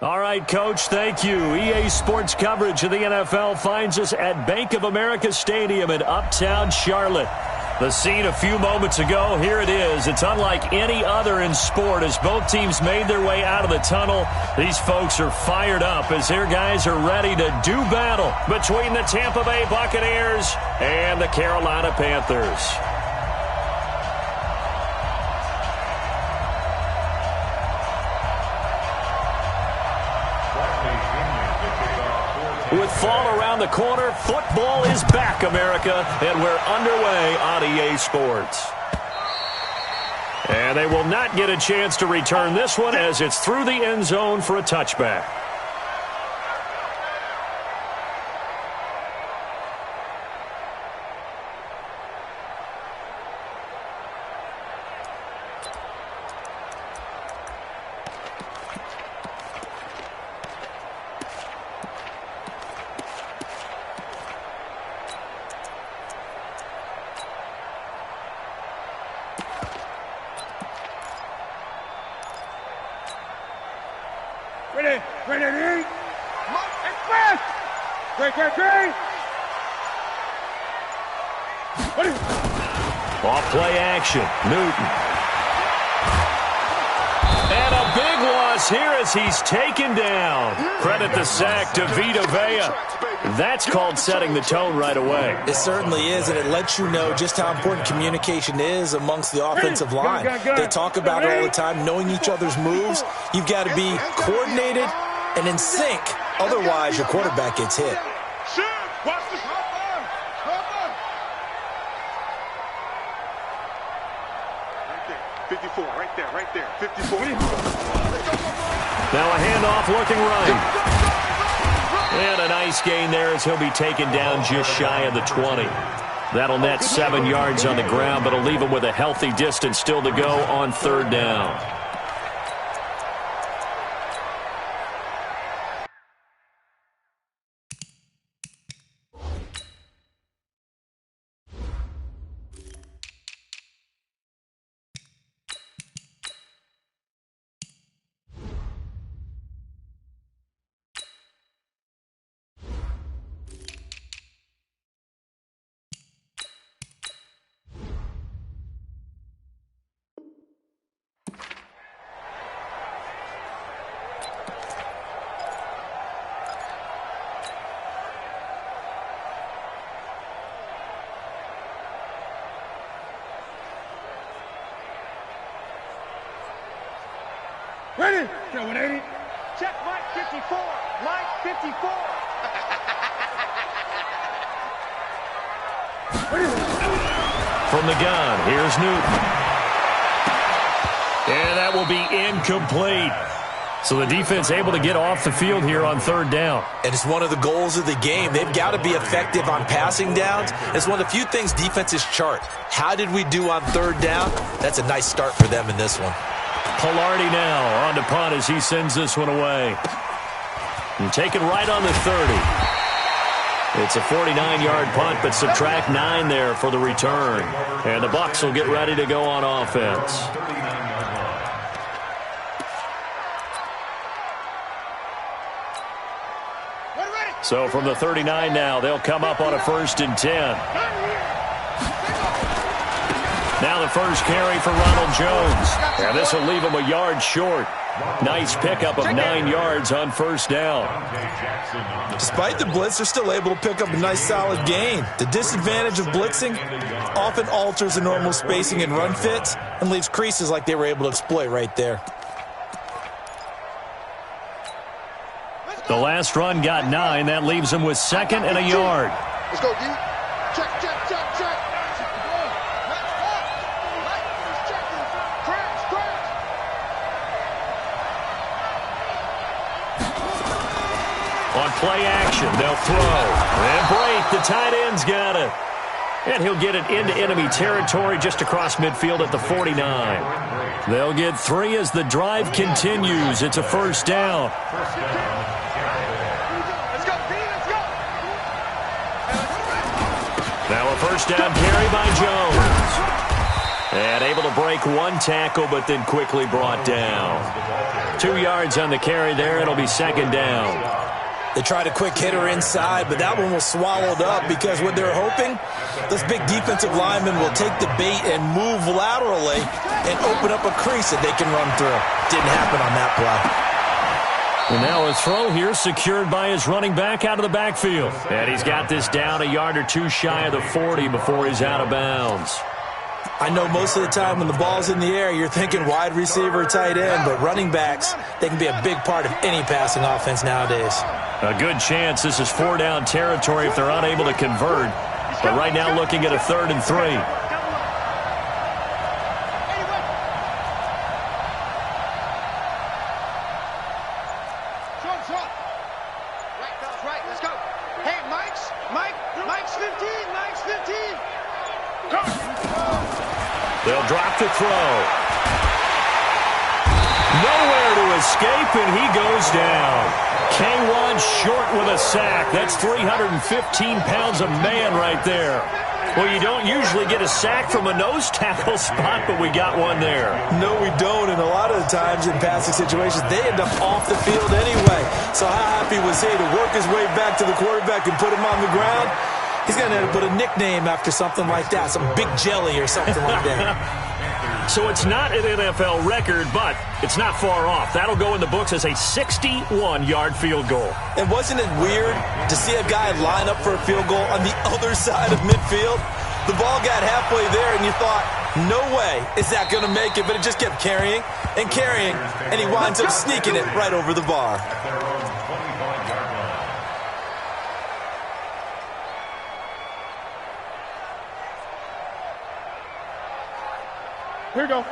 All right, Coach, thank you. EA Sports coverage of the NFL finds us at Bank of America Stadium in Uptown Charlotte. The scene a few moments ago, here it is. It's unlike any other in sport as both teams made their way out of the tunnel. These folks are fired up as their guys are ready to do battle between the Tampa Bay Buccaneers and the Carolina Panthers. With fall around the corner, football is back, America, and we're underway on EA Sports. And they will not get a chance to return this one as it's through the end zone for a touchback. Off play action, Newton. And a big loss here as he's taken down. Credit the sack to Vita Vea. That's called setting the tone right away. It certainly is, and it lets you know just how important communication is amongst the offensive line. They talk about it all the time, knowing each other's moves. You've got to be coordinated and in sync. Otherwise, your quarterback gets hit. Right there, 54. Now a handoff looking right. And a nice gain there as he'll be taken down just shy of the 20. That'll net 7 yards on the ground, but it'll leave him with a healthy distance still to go on third down. Ready? Go 180. Check Mike 54. Mike 54. From the gun, here's Newton. And that will be incomplete. So the defense able to get off the field here on third down. And it's one of the goals of the game. They've got to be effective on passing downs. It's one of the few things defenses chart. How did we do on third down? That's a nice start for them in this one. Pilardi now on to punt as he sends this one away. And taken right on the 30. It's a 49-yard punt, but subtract 9 there for the return. And the Bucs will get ready to go on offense. So from the 39 now, they'll come up on a 1st and 10. Now the first carry for Ronald Jones. And this will leave him a yard short. Nice pickup of 9 yards on first down. Despite the blitz, they're still able to pick up a nice solid gain. The disadvantage of blitzing often alters the normal spacing and run fits and leaves creases like they were able to exploit right there. The last run got 9. That leaves him with 2nd and a yard. Let's go, D. Check, check, check, check. On play action, they'll throw. And break, the tight end's got it. And he'll get it into enemy territory just across midfield at the 49. They'll get 3 as the drive continues. It's a first down. Now a first down carry by Jones. And able to break one tackle, but then quickly brought down. 2 yards on the carry there. It'll be second down. They tried a quick hitter inside, but that one was swallowed up because what they're hoping, those big defensive linemen will take the bait and move laterally and open up a crease that they can run through. Didn't happen on that play. And now a throw here secured by his running back out of the backfield. And he's got this down a yard or two shy of the 40 before he's out of bounds. I know most of the time when the ball's in the air, you're thinking wide receiver, tight end, but running backs, they can be a big part of any passing offense nowadays. A good chance this is 4-down territory if they're unable to convert. But right now looking at a 3rd and 3. Right, let's go. Hey, Mike's 15, Mike's 15. Go. They'll drop the throw. Nowhere to escape, and he goes down. K1 short with a sack. That's 315 pounds of man right there. Well, you don't usually get a sack from a nose tackle spot, but we got one there. No, we don't, and a lot of the times in passing situations, they end up off the field anyway. So how happy was he to work his way back to the quarterback and put him on the ground? He's going to put a nickname after something like that, some Big Jelly or something like that. So it's not an NFL record, but it's not far off. That'll go in the books as a 61-yard field goal. And wasn't it weird to see a guy line up for a field goal on the other side of midfield? The ball got halfway there, and you thought, no way is that going to make it, but it just kept carrying, and he winds up sneaking it right over the bar.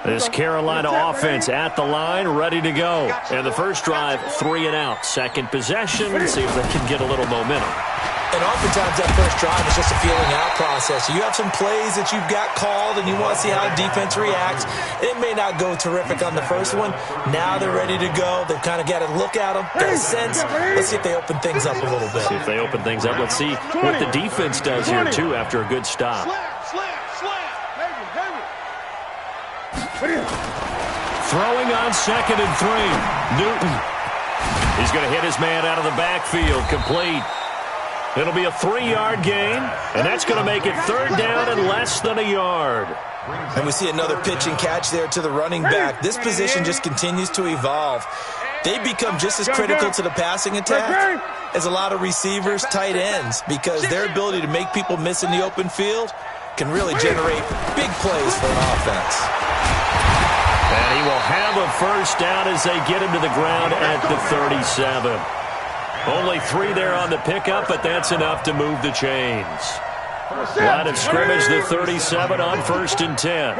This Carolina offense at the line, ready to go. And the first drive, 3 and out. Second possession, see if they can get a little momentum. And oftentimes that first drive is just a feeling out process. You have some plays that you've got called and you want to see how the defense reacts. It may not go terrific on the first one. Now they're ready to go. They've kind of got to look at them, got a sense. Let's see if they open things up a little bit. See if they open things up. Let's see what the defense does here, too, after a good stop. Throwing on 2nd and 3. Newton. He's going to hit his man out of the backfield. Complete. It'll be a 3-yard gain, and that's going to make it 3rd down and less than a yard. And we see another pitch and catch there to the running back. This position just continues to evolve. They become just as critical to the passing attack as a lot of receivers, tight ends, because their ability to make people miss in the open field can really generate big plays for an offense. And he will have a first down as they get him to the ground at the 37. Only 3 there on the pickup, but that's enough to move the chains. Line of scrimmage, the 37 on 1st and 10.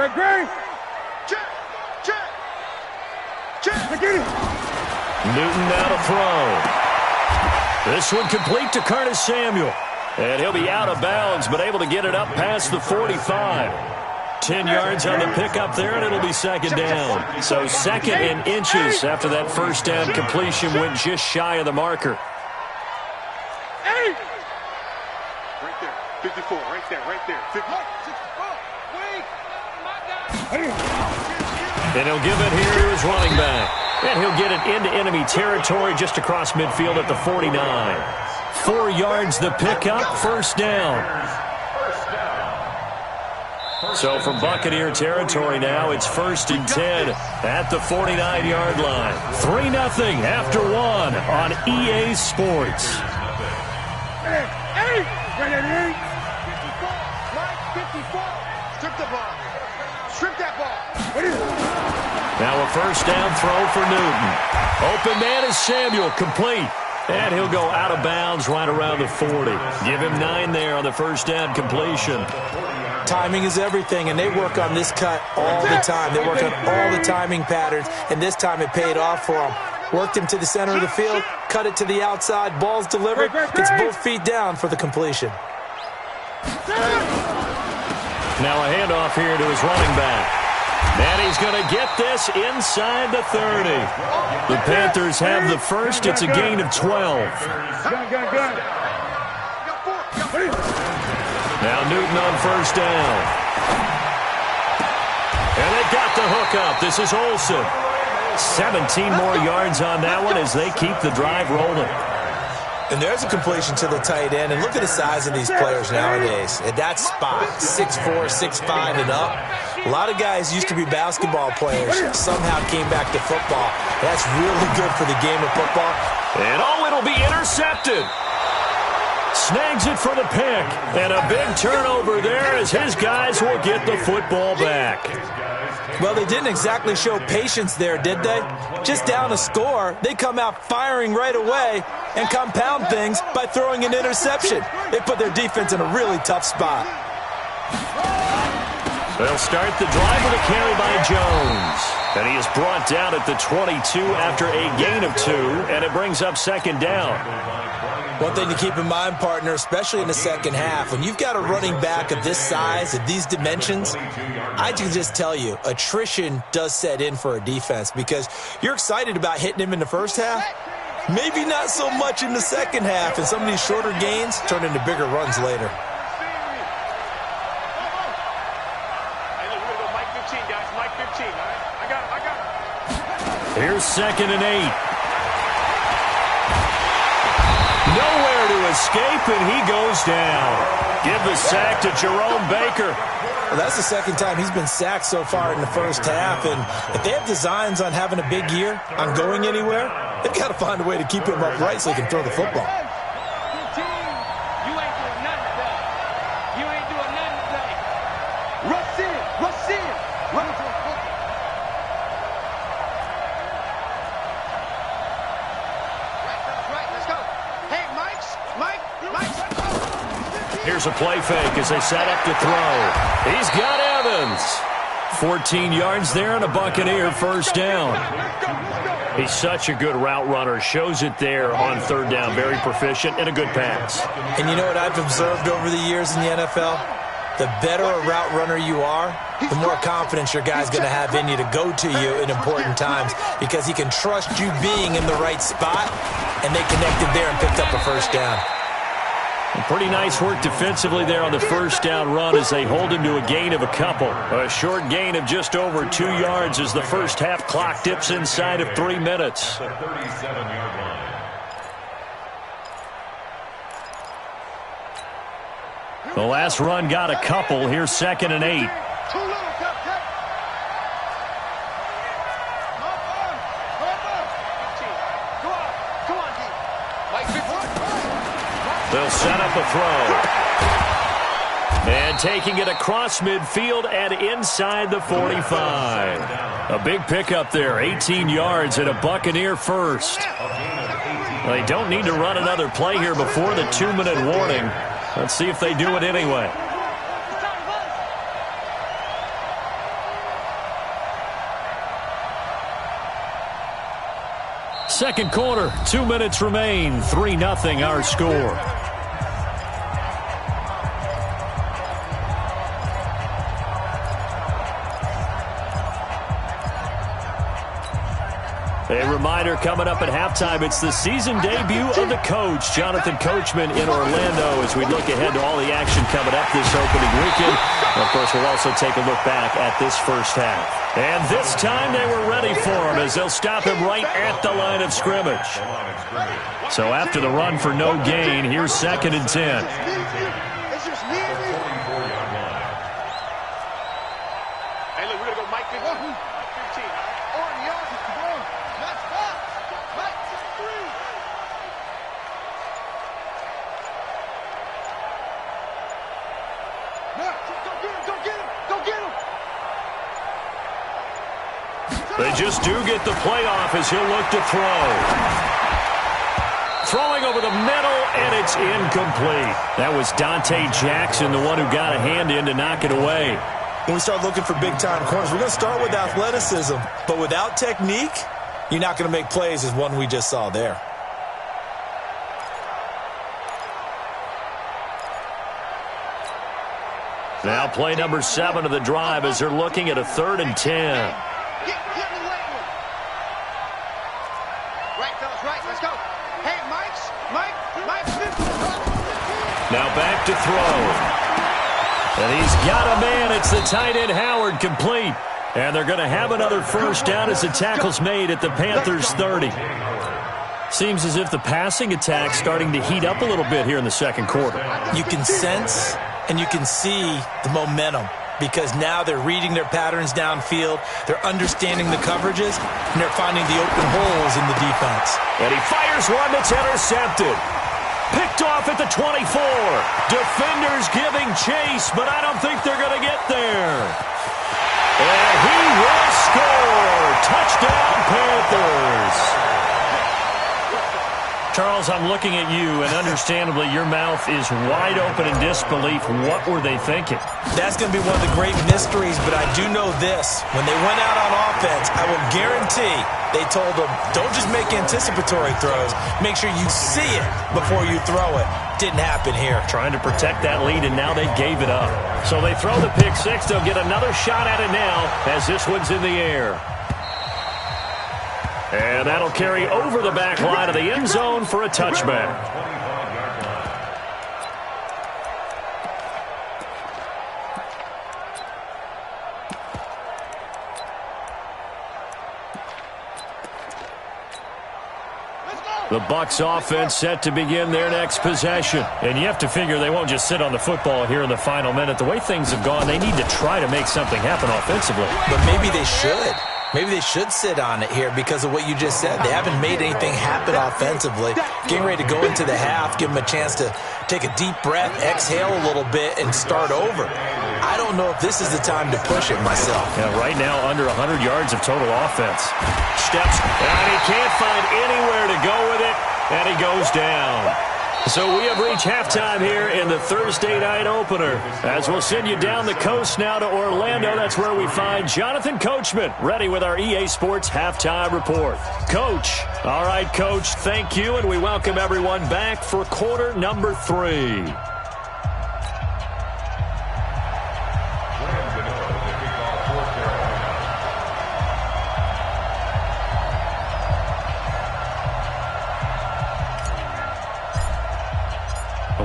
Newton now to throw. This one complete to Curtis Samuel. And he'll be out of bounds, but able to get it up past the 45. 10 yards on the pickup there, and it'll be 2nd down. So 2nd and inches after that first down completion went just shy of the marker. Right there, 54, right there, 54. And he'll give it here to his running back. And he'll get it into enemy territory just across midfield at the 49. 4 yards the pickup, 1st down. So from Buccaneer territory now, it's 1st and 10 at the 49-yard line. 3-0 after 1 on EA Sports. Strip that ball. Now a first down throw for Newton. Open man is Samuel, complete. And he'll go out of bounds right around the 40. Give him 9 there on the first down completion. Timing is everything, and they work on this cut all the time. They work on all the timing patterns, and this time it paid off for them. Worked him to the center of the field, cut it to the outside, ball's delivered, gets both feet down for the completion. Now a handoff here to his running back. And he's going to get this inside the 30. The Panthers have the first. It's a gain of 12. Now Newton on first down. And they got the hook up. This is Olsen. 17 more yards on that one as they keep the drive rolling. And there's a completion to the tight end. And look at the size of these players nowadays. At that spot, 6'4", 6'5", and up. A lot of guys used to be basketball players, somehow came back to football. That's really good for the game of football. And it'll be intercepted. Snags it for the pick. And a big turnover there as his guys will get the football back. Well, they didn't exactly show patience there, did they? Just down a score, they come out firing right away and compound things by throwing an interception. They put their defense in a really tough spot. They'll start the drive with a carry by Jones. And he is brought down at the 22 after a gain of 2, and it brings up second down. One thing to keep in mind, partner, especially in the second half, when you've got a running back of this size, of these dimensions, I can just tell you, attrition does set in for a defense because you're excited about hitting him in the first half, maybe not so much in the second half, and some of these shorter gains turn into bigger runs later. Here's 2nd and 8. Nowhere to escape, and he goes down. Give the sack to Jerome Baker. Well, that's the second time he's been sacked so far in the first half, and if they have designs on having a big year, on going anywhere, they've got to find a way to keep him upright so he can throw the football. Here's a play fake as they set up to throw. He's got Evans. 14 yards there and a Buccaneer first down. He's such a good route runner. Shows it there on third down. Very proficient and a good pass. And you know what I've observed over the years in the NFL? The better a route runner you are, the more confidence your guy's going to have in you to go to you in important times because he can trust you being in the right spot, and they connected there and picked up a first down. Pretty nice work defensively there on the first down run as they hold him to a gain of a couple. A short gain of just over 2 yards as the first half clock dips inside of 3 minutes. The last run got a couple. Here's 2nd and 8. They'll set up a throw. And taking it across midfield and inside the 45. A big pickup there, 18 yards and a Buccaneer first. They don't need to run another play here before the 2-minute warning. Let's see if they do it anyway. Second quarter, 2 minutes remain, 3-0 our score. A reminder coming up at halftime, it's the season debut of the coach, Jonathan Coachman in Orlando, as we look ahead to all the action coming up this opening weekend. And of course, we'll also take a look back at this first half. And this time they were ready for him as they'll stop him right at the line of scrimmage. So after the run for no gain, here's 2nd and 10. They just do get the play off as he'll look to throw. Throwing over the middle, and it's incomplete. That was Dante Jackson, the one who got a hand in to knock it away. When we start looking for big-time corners, we're going to start with athleticism. But without technique, you're not going to make plays as one we just saw there. Now play number 7 of the drive as they're looking at a 3rd and 10. Now back to throw. And he's got a man. It's the tight end Howard, complete. And they're going to have another first down as the tackle's made at the Panthers' 30. Seems as if the passing attack's starting to heat up a little bit here in the second quarter. You can sense and you can see the momentum because now they're reading their patterns downfield, they're understanding the coverages, and they're finding the open holes in the defense. And he fires one that's intercepted. Picked off at the 24. Defenders giving chase, but I don't think they're going to get there. And he will score. Touchdown, Panthers. Charles, I'm looking at you, and understandably, your mouth is wide open in disbelief. What were they thinking? That's going to be one of the great mysteries, but I do know this. When they went out on offense, I will guarantee they told them, don't just make anticipatory throws. Make sure you see it before you throw it. Didn't happen here. Trying to protect that lead, and now they gave it up. So they throw the pick six. They'll get another shot at it now as this one's in the air. And that'll carry over the back line of the end zone for a touchback. The Bucs offense set to begin their next possession. And you have to figure they won't just sit on the football here in the final minute. The way things have gone, they need to try to make something happen offensively. But maybe they should. Maybe they should sit on it here because of what you just said. They haven't made anything happen offensively. Getting ready to go into the half, give them a chance to take a deep breath, exhale a little bit, and start over. I don't know if this is the time to push it myself. Yeah, right now, under 100 yards of total offense. Steps, and he can't find anywhere to go with it, and he goes down. So we have reached halftime here in the Thursday night opener. As we'll send you down the coast now to Orlando, that's where we find Jonathan Coachman, ready with our EA Sports halftime report. Coach, all right, Coach, thank you, and we welcome everyone back for quarter number 3.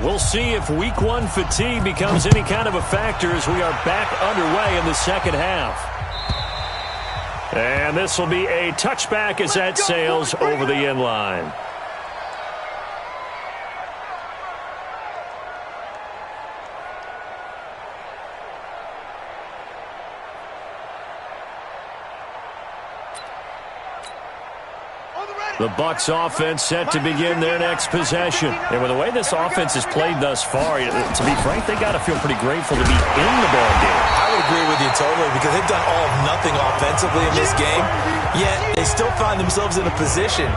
We'll see if week 1 fatigue becomes any kind of a factor as we are back underway in the second half. And this will be a touchback as that sails over the end line. The Bucs offense set to begin their next possession. And with the way this offense has played thus far, to be frank, they got to feel pretty grateful to be in the ball game. I would agree with you totally because they've done all of nothing offensively in this game, yet they still find themselves in a position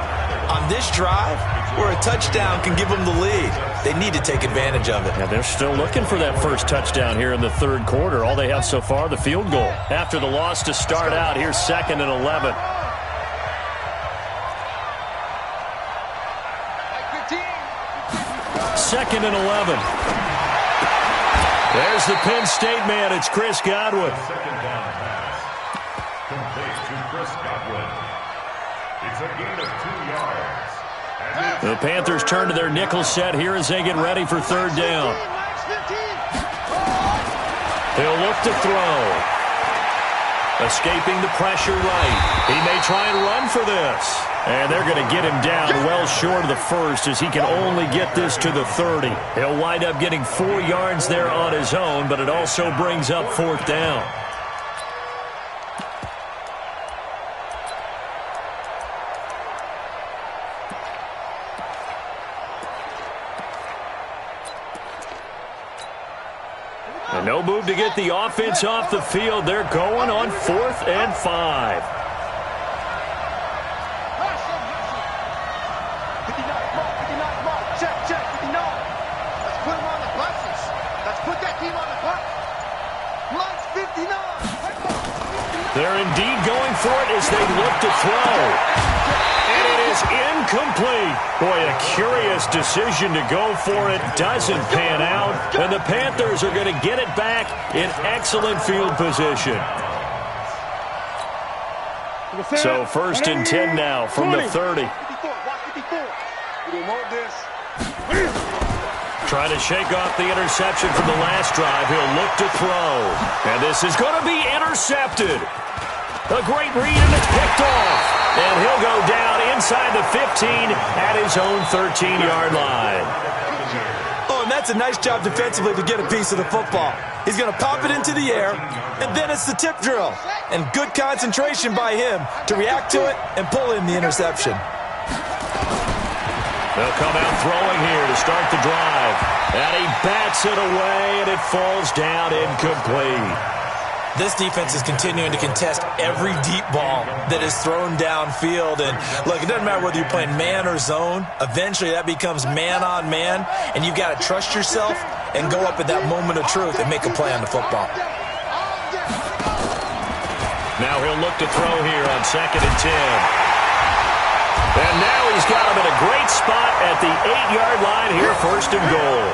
on this drive where a touchdown can give them the lead. They need to take advantage of it. Yeah, they're still looking for that first touchdown here in the third quarter. All they have so far, the field goal. After the loss to start out, here's 2nd and 11. Second and 11. There's the Penn State man. It's Chris Godwin. Second down pass. Complete to Chris Godwin. It's a gain of 2 yards. The Panthers turn to their nickel set here as they get ready for third down. He'll look to throw. Escaping the pressure right. He may try and run for this. And they're going to get him down well short of the first as he can only get this to the 30. He'll wind up getting 4 yards there on his own, but it also brings up 4th down. And no move to get the offense off the field. They're going on 4th and 5. They're indeed going for it as they look to throw. And it is incomplete. Boy, a curious decision to go for it. Doesn't pan out. And the Panthers are going to get it back in excellent field position. So 1st and 10 now from the 30. Trying to shake off the interception from the last drive. He'll look to throw. And this is going to be intercepted. A great read, and it's picked off. And he'll go down inside the 15 at his own 13-yard line. Oh, and that's a nice job defensively to get a piece of the football. He's going to pop it into the air, and then it's the tip drill. And good concentration by him to react to it and pull in the interception. They'll come out throwing here to start the drive. And he bats it away, and it falls down incomplete. This defense is continuing to contest every deep ball that is thrown downfield. And, look, it doesn't matter whether you're playing man or zone. Eventually, that becomes man-on-man, and you've got to trust yourself and go up at that moment of truth and make a play on the football. Now he'll look to throw here on 2nd and 10. And now he's got him in a great spot at the 8-yard line here, 1st and goal.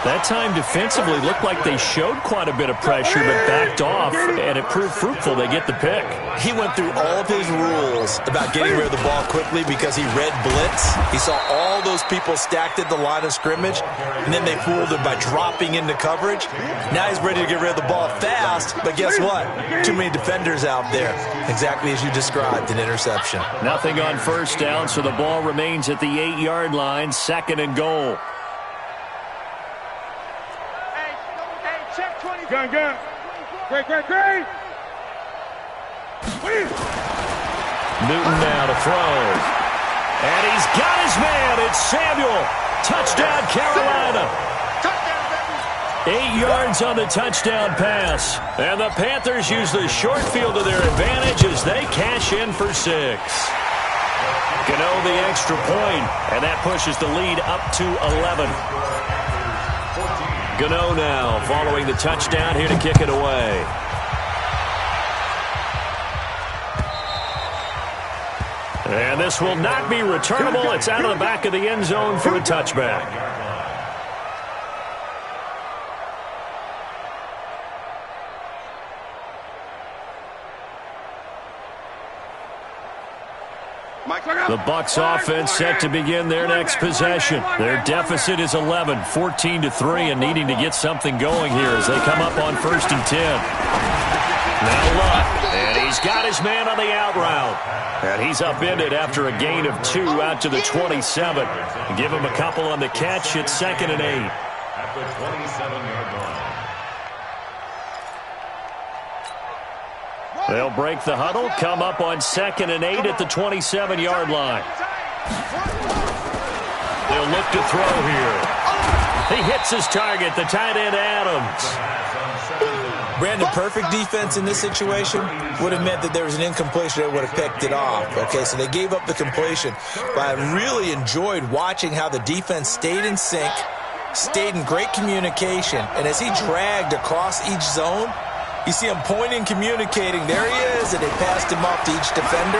That time defensively looked like they showed quite a bit of pressure but backed off, and it proved fruitful. They get the pick. He went through all of his rules about getting rid of the ball quickly because he read blitz. He saw all those people stacked at the line of scrimmage, and then they fooled him by dropping into coverage. Now he's ready to get rid of the ball fast, but guess what? Too many defenders out there. Exactly as you described, an interception. Nothing on 1st down, so the ball remains at the 8-yard line, 2nd and goal. Gun. Great. Newton now to throw. And he's got his man. It's Samuel. Touchdown, Carolina. 8 yards on the touchdown pass. And the Panthers use the short field to their advantage as they cash in for 6. Gano the extra point, and that pushes the lead up to 11. Gano now following the touchdown here to kick it away. And this will not be returnable. It's out of the back of the end zone for a touchback. The Bucs offense set to begin their next possession. Their deficit is 11, 14-3, and needing to get something going here as they come up on 1st and 10. Now Luck, and he's got his man on the out route. And he's upended after a gain of 2 out to the 27. Give him a couple on the catch. It's 2nd and 8. At the 27-yard line. They'll break the huddle, come up on 2nd and 8 at the 27-yard line. They'll look to throw here. He hits his target, the tight end Adams. Brandon, perfect defense in this situation would have meant that there was an incompletion. They would have picked it off. Okay, so they gave up the completion. But I really enjoyed watching how the defense stayed in sync, stayed in great communication, and as he dragged across each zone, you see him pointing, communicating. There he is, and they passed him off to each defender.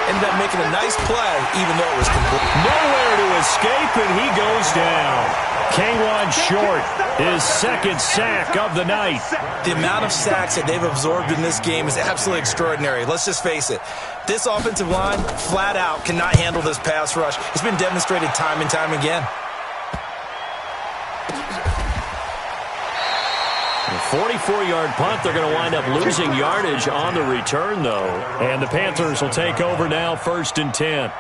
Ended up making a nice play, even though it was complete. Nowhere to escape, and he goes down. K1 Short, his 2nd sack of the night. The amount of sacks that they've absorbed in this game is absolutely extraordinary. Let's just face it. This offensive line, flat out, cannot handle this pass rush. It's been demonstrated time and time again. 44-yard punt. They're going to wind up losing yardage on the return, though. And the Panthers will take over now, 1st and 10.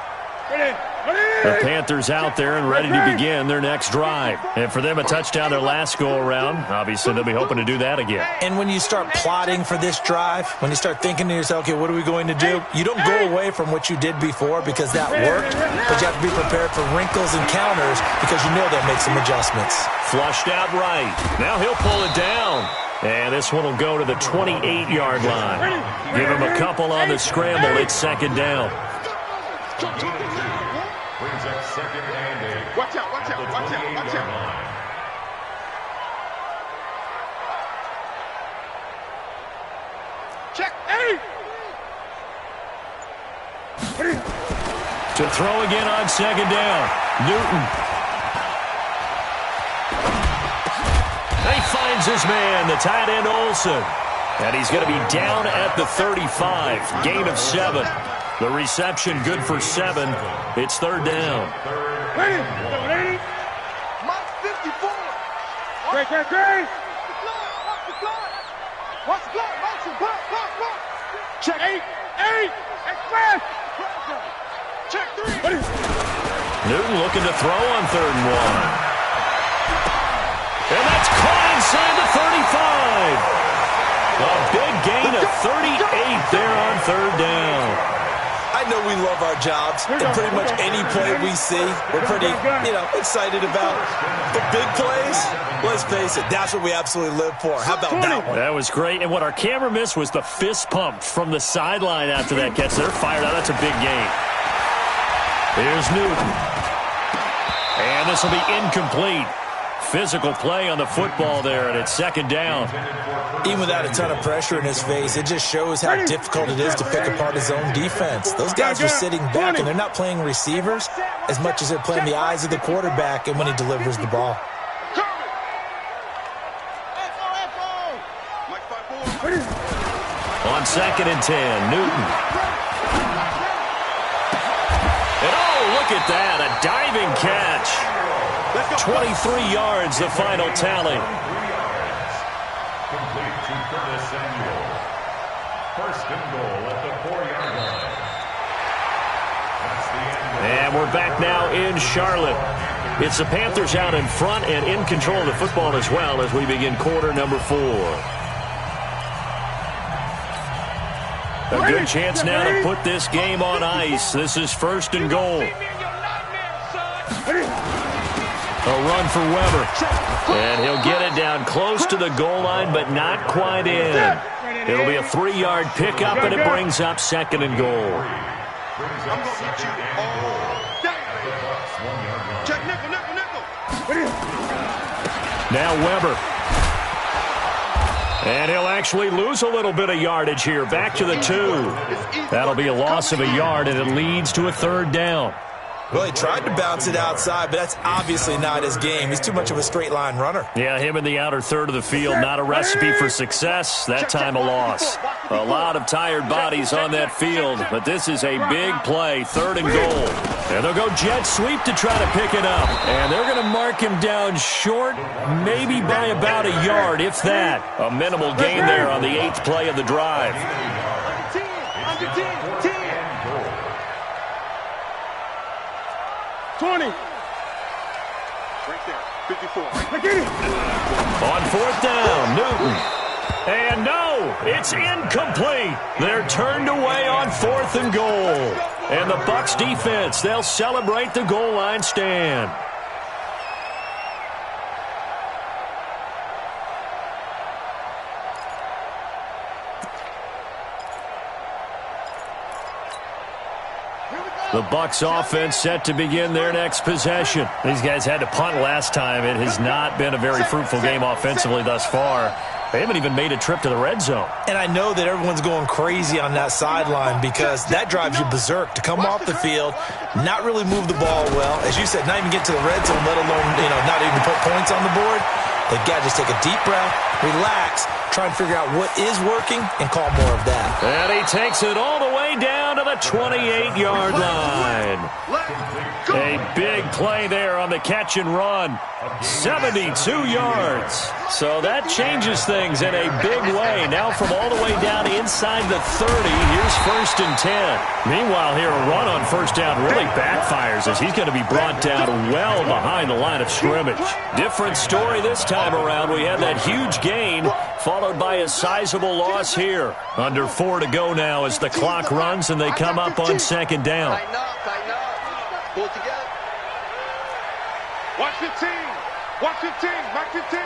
The Panthers out there and ready to begin their next drive. And for them, a touchdown their last go-around. Obviously, they'll be hoping to do that again. And when you start plotting for this drive, when you start thinking to yourself, okay, what are we going to do? You don't go away from what you did before because that worked, but you have to be prepared for wrinkles and counters because you know they'll make some adjustments. Flushed out right. Now he'll pull it down. And this one will go to the 28-yard line. Give him a couple on the scramble. It's 2nd down. Brings up 2nd and 8. Watch out. Check 8. To throw again on 2nd down. Newton. He finds his man, the tight end Olsen. And he's going to be down at the 35. Gain of 7. The reception good for 7. It's 3rd down. Ready. Mike 54. Great. Watch the clock. Watch the clock. Check Check 3. Newton looking to throw on 3rd and 1. And that's caught inside the 35. A big gain of 38 there on 3rd down. I know we love our jobs, and pretty much any play we see, we're pretty, excited about. But big plays, let's face it, that's what we absolutely live for. How about that one? That was great, and what our camera missed was the fist pump from the sideline after that catch. They're fired out. That's a big gain. Here's Newton. And this will be incomplete. Physical play on the football there, and it's 2nd down. Even without a ton of pressure in his face, it just shows how difficult it is to pick apart his own defense. Those guys are sitting back, and they're not playing receivers as much as they're playing the eyes of the quarterback and when he delivers the ball. On 2nd and 10, Newton. And look at that, a diving catch. 23 yards, the final tally. Complete to Curtis Samuel. 1st and goal at the 4-yard line. That's the end. And we're back now in Charlotte. It's the Panthers out in front and in control of the football as well as we begin quarter number 4. A good chance now to put this game on ice. This is 1st and goal. A run for Weber. And he'll get it down close to the goal line, but not quite in. It'll be a 3-yard pickup, and it brings up 2nd and goal. Now Weber. And he'll actually lose a little bit of yardage here. Back to the 2. That'll be a loss of a yard, and it leads to a 3rd down. Well, he tried to bounce it outside, but that's obviously not his game. He's too much of a straight-line runner. Yeah, him in the outer third of the field, not a recipe for success. That time a loss. A lot of tired bodies on that field, but this is a big play, 3rd and goal. And they'll go jet sweep to try to pick it up. And they're going to mark him down short, maybe by about a yard, if that. A minimal gain there on the 8th play of the drive. 20. Right there, 54. On 4th down, Newton. And no, it's incomplete. They're turned away on 4th and goal. And the Bucs defense, they'll celebrate the goal line stand. The Bucs offense set to begin their next possession. These guys had to punt last time. It has not been a very fruitful game offensively thus far. They haven't even made a trip to the red zone. And I know that everyone's going crazy on that sideline because that drives you berserk to come off the field, not really move the ball well. As you said, not even get to the red zone, let alone, not even put points on the board. They've got to just take a deep breath, relax, try and figure out what is working, and call more of that. And he takes it all the way down to the 28-yard line. A big play there on the catch and run. 72 yards. So that changes things in a big way. Now from all the way down inside the 30, here's 1st and 10. Meanwhile here, a run on 1st down really backfires as he's going to be brought down well behind the line of scrimmage. Different story this time around. We had that huge gain followed by a sizable loss here. Under 4 to go now as the clock runs and they come up on 2nd down. Tighten up. Pull it together. Watch 15. Watch 15. Mark 15.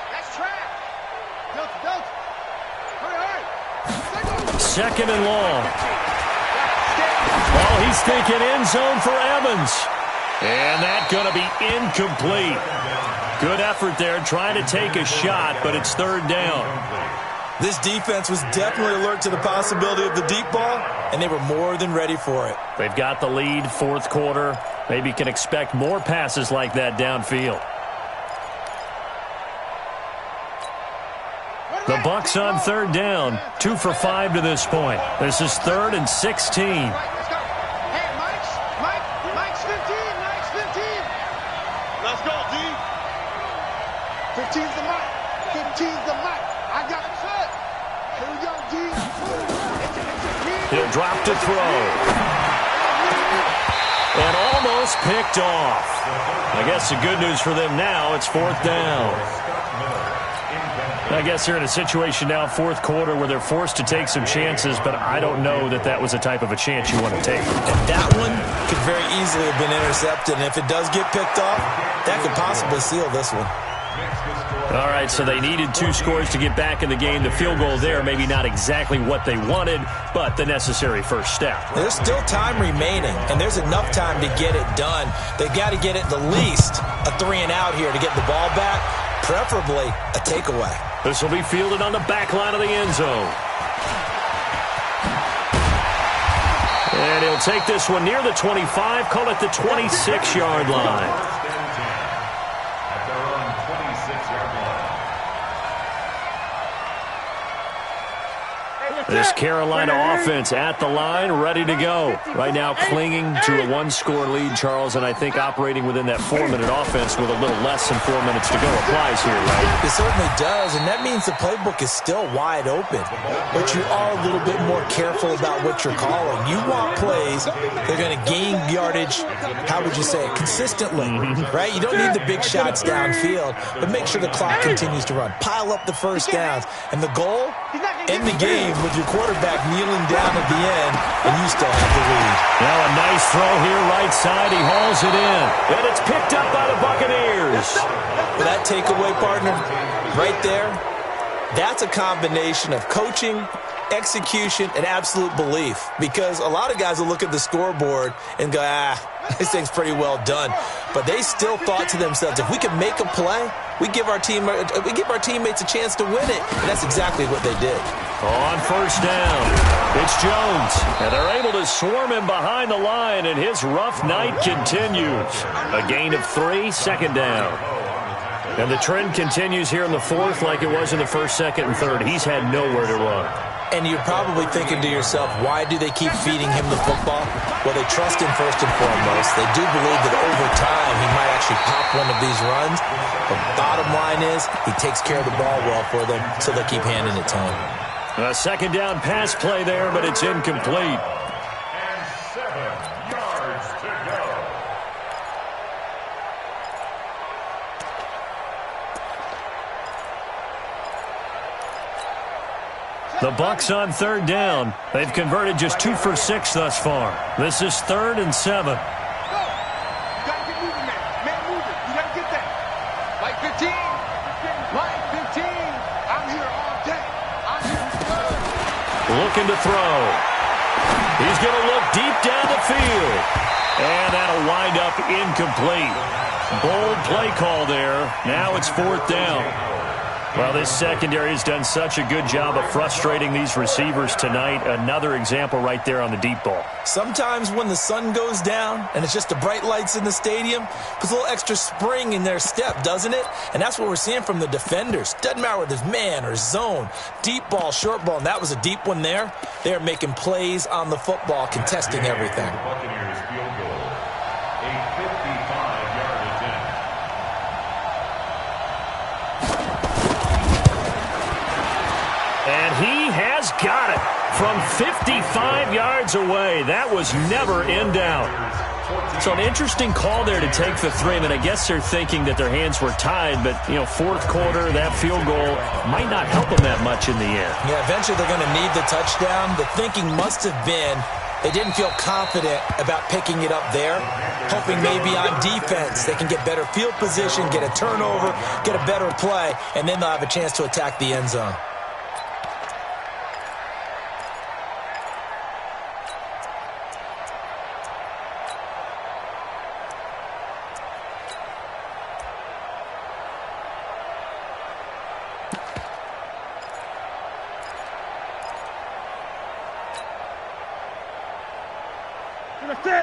That's track. Don't. Hurry. 2nd and long. Oh, he's thinking end zone for Evans. And that's going to be incomplete. Good effort there trying to take a shot, but it's 3rd down. This defense was definitely alert to the possibility of the deep ball, and they were more than ready for it. They've got the lead, 4th quarter. Maybe can expect more passes like that downfield. The Bucs on 3rd down, 2 for 5 to this point. This is 3rd and 16. Hey, Mike's 15. Let's go, D. 15's the Mike. I got it. Here we go, D. He'll drop to throw. And almost picked off. I guess the good news for them now, it's 4th down. I guess they're in a situation now, 4th quarter, where they're forced to take some chances, but I don't know that that was the type of a chance you want to take. And that one could very easily have been intercepted, and if it does get picked off, that could possibly seal this one. All right, so they needed 2 scores to get back in the game. The field goal there, maybe not exactly what they wanted, but the necessary first step. There's still time remaining, and there's enough time to get it done. They've got to get it the least a 3-and-out here to get the ball back, preferably a takeaway. This will be fielded on the back line of the end zone. And he'll take this one near the 25, call it the 26-yard line. This Carolina offense at the line, ready to go. Right now clinging to a 1-score lead, Charles, and I think operating within that 4-minute offense with a little less than 4 minutes to go applies here, right? It certainly does, and that means the playbook is still wide open. But you are a little bit more careful about what you're calling. You want plays that are going to gain yardage, how would you say it, consistently, right? You don't need the big shots downfield, but make sure the clock continues to run. Pile up the first downs. And the goal, end the game with your quarterback kneeling down at the end, and you still have the lead. Now a nice throw here right side. He hauls it in. And it's picked up by the Buccaneers. Well, that takeaway, partner, right there, that's a combination of coaching, execution, and absolute belief. Because a lot of guys will look at the scoreboard and go, this thing's pretty well done. But they still thought to themselves, if we can make a play, we give our teammates a chance to win it. And that's exactly what they did. On first down, it's Jones. And they're able to swarm him behind the line, and his rough night continues. A gain of 3, 2nd down. And the trend continues here in the 4th like it was in the 1st, 2nd, and 3rd. He's had nowhere to run. And you're probably thinking to yourself, why do they keep feeding him the football? Well, they trust him first and foremost. They do believe that over time he might actually pop one of these runs. But bottom line is he takes care of the ball well for them, so they'll keep handing it to him. A 2nd down pass play there, but it's incomplete. And 7 yards to go. The Bucs on 3rd down. They've converted just 2 for 6 thus far. This is 3rd and 7. You gotta get moving, man. Man, moving. You gotta get that. Like 15. Like 15. I'm here all day. I'm here to serve. Looking to throw. He's going to look deep down the field. And that'll wind up incomplete. Bold play call there. Now it's 4th down. Well, this secondary has done such a good job of frustrating these receivers tonight. Another example right there on the deep ball. Sometimes when the sun goes down and it's just the bright lights in the stadium, puts a little extra spring in their step, doesn't it? And that's what we're seeing from the defenders. Doesn't matter whether it's man or zone, deep ball, short ball, and that was a deep one there. They're making plays on the football, contesting everything. Buccaneers field goal. A 55-yard attempt. And he has got it from 55 yards away. That was never in doubt. So an interesting call there to take the 3. I mean, I guess they're thinking that their hands were tied, but, 4th quarter, that field goal might not help them that much in the end. Yeah, eventually they're going to need the touchdown. The thinking must have been they didn't feel confident about picking it up there, hoping maybe on defense they can get better field position, get a turnover, get a better play, and then they'll have a chance to attack the end zone.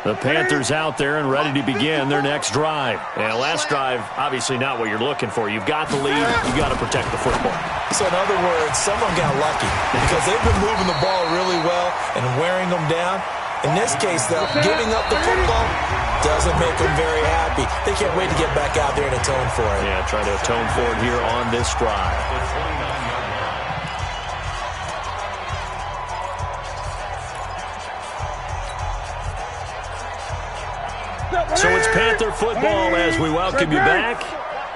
The Panthers out there and ready to begin their next drive. And last drive, obviously not what you're looking for. You've got the lead. You've got to protect the football. So in other words, someone got lucky because they've been moving the ball really well and wearing them down. In this case, though, giving up the football doesn't make them very happy. They can't wait to get back out there and atone for it. Yeah, try to atone for it here on this drive. Panther football as we welcome you back.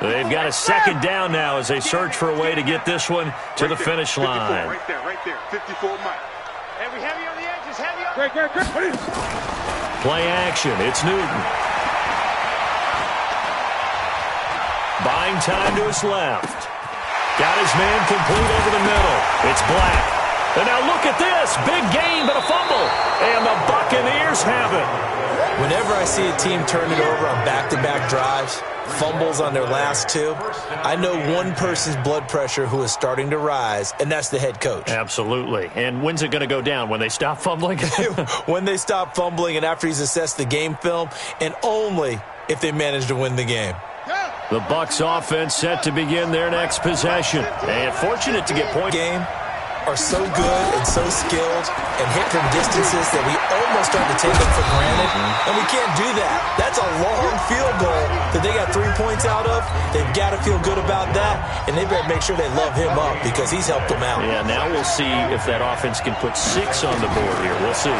They've got a second down now as they search for a way to get this one to the finish line. Right there. 54 Mike. Heavy on the edges, heavy on. Great. Play action. It's Newton. Buying time to his left. Got his man complete over the middle. It's Black. And now look at this. Big gain, but a fumble. And the Buccaneers have it. Whenever I see a team turn it over on back-to-back drives, fumbles on their last two, I know one person's blood pressure who is starting to rise, and that's the head coach. Absolutely. And when's it going to go down? When they stop fumbling? When they stop fumbling and after he's assessed the game film, and only if they manage to win the game. The Bucs offense set to begin their next possession. And fortunate to get points. Game are so good and so skilled and hit from distances that we almost start to take them for granted. And we can't do that. That's a long field goal that they got 3 points out of. They've got to feel good about that, and they better make sure they love him up because he's helped them out. Yeah, now we'll see if that offense can put 6 on the board here. We'll see.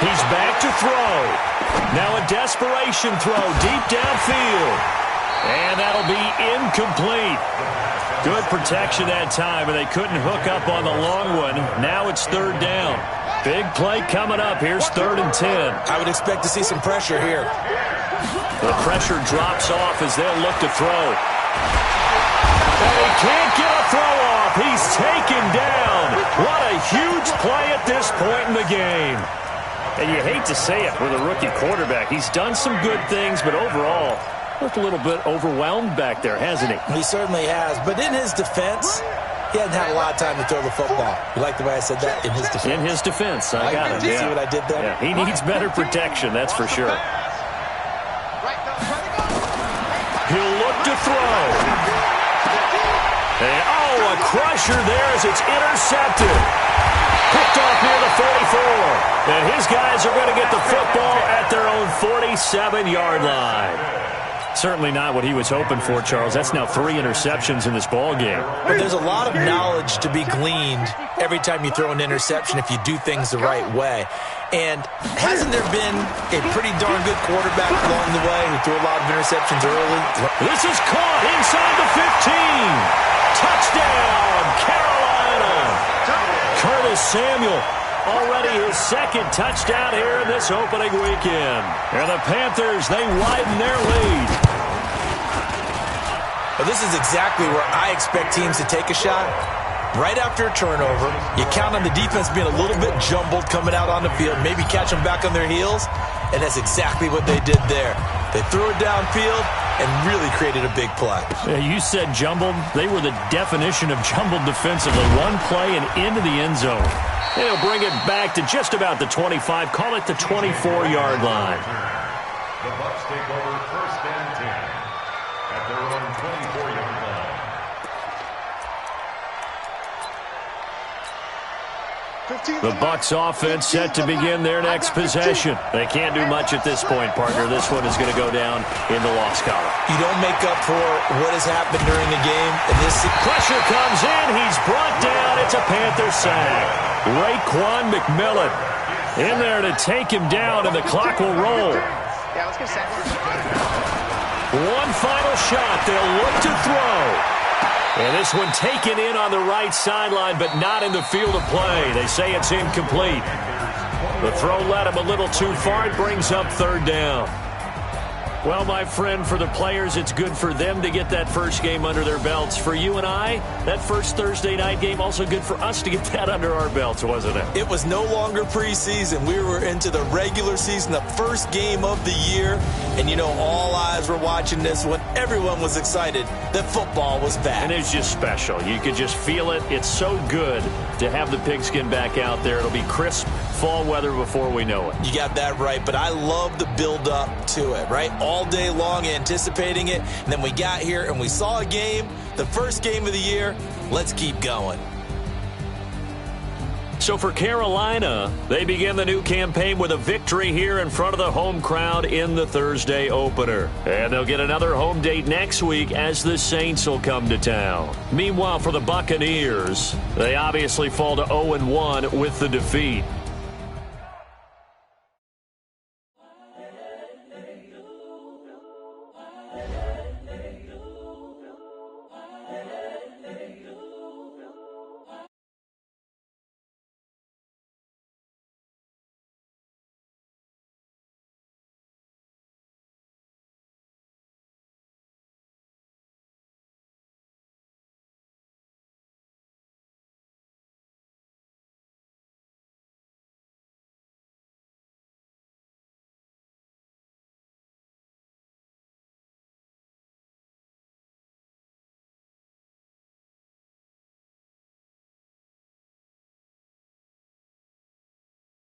He's back to throw. Now a desperation throw deep downfield. And that'll be incomplete. Good protection that time, and they couldn't hook up on the long one. Now it's third down. Big play coming up. Here's 3rd and 10. I would expect to see some pressure here. The pressure drops off as they'll look to throw. And he can't get a throw off. He's taken down. What a huge play at this point in the game. And you hate to say it with a rookie quarterback. He's done some good things, but overall, looked a little bit overwhelmed back there, hasn't he? He certainly has. But in his defense, he hasn't had a lot of time to throw the football. You like the way I said that? In his defense. In his defense. I got it. Did you see what I did there? Yeah, he needs better protection, that's for sure. He'll look to throw. And, a crusher there as it's intercepted. Picked off near the 44. And his guys are going to get the football at their own 47-yard line. Certainly not what he was hoping for, Charles. That's now 3 interceptions in this ball game. But there's a lot of knowledge to be gleaned every time you throw an interception if you do things the right way. And hasn't there been a pretty darn good quarterback along the way who threw a lot of interceptions early? This is caught inside the 15. Touchdown, Carolina. Curtis Samuel. Already his 2nd touchdown here in this opening weekend. And the Panthers, they widen their lead. Well, this is exactly where I expect teams to take a shot. Right after a turnover, you count on the defense being a little bit jumbled coming out on the field, maybe catch them back on their heels, and that's exactly what they did there. They threw it downfield and really created a big play. Yeah, you said jumbled. They were the definition of jumbled defensively. One play and into the end zone. And he'll bring it back to just about the 25. Call it the 24-yard line. The Bucs take over 1st and 10 at their own 24-yard line. The Bucs offense set to begin their next possession. They can't do much at this point, partner. This one is going to go down in the loss column. You don't make up for what has happened during the game. And this pressure comes in. He's brought down. It's a Panther sack. Raekwon McMillan in there to take him down, and the clock will roll. Yeah, let's get set. One final shot. They'll look to throw. And this one taken in on the right sideline, but not in the field of play. They say it's incomplete. The throw led him a little too far. It brings up 3rd down. Well, my friend, for the players, it's good for them to get that first game under their belts. For you and I, that first Thursday night game, also good for us to get that under our belts, wasn't it? It was no longer preseason. We were into the regular season, the first game of the year. And, you know, all eyes were watching this when everyone was excited that football was back. And it's just special. You could just feel it. It's so good to have the pigskin back out there. It'll be crisp fall weather before we know it. You got that right, but I love the build-up to it, right? All day long anticipating it, and then we got here and we saw a game, the first game of the year. Let's keep going. So for Carolina, they begin the new campaign with a victory here in front of the home crowd in the Thursday opener. And they'll get another home date next week as the Saints will come to town. Meanwhile, for the Buccaneers, they obviously fall to 0-1 with the defeat.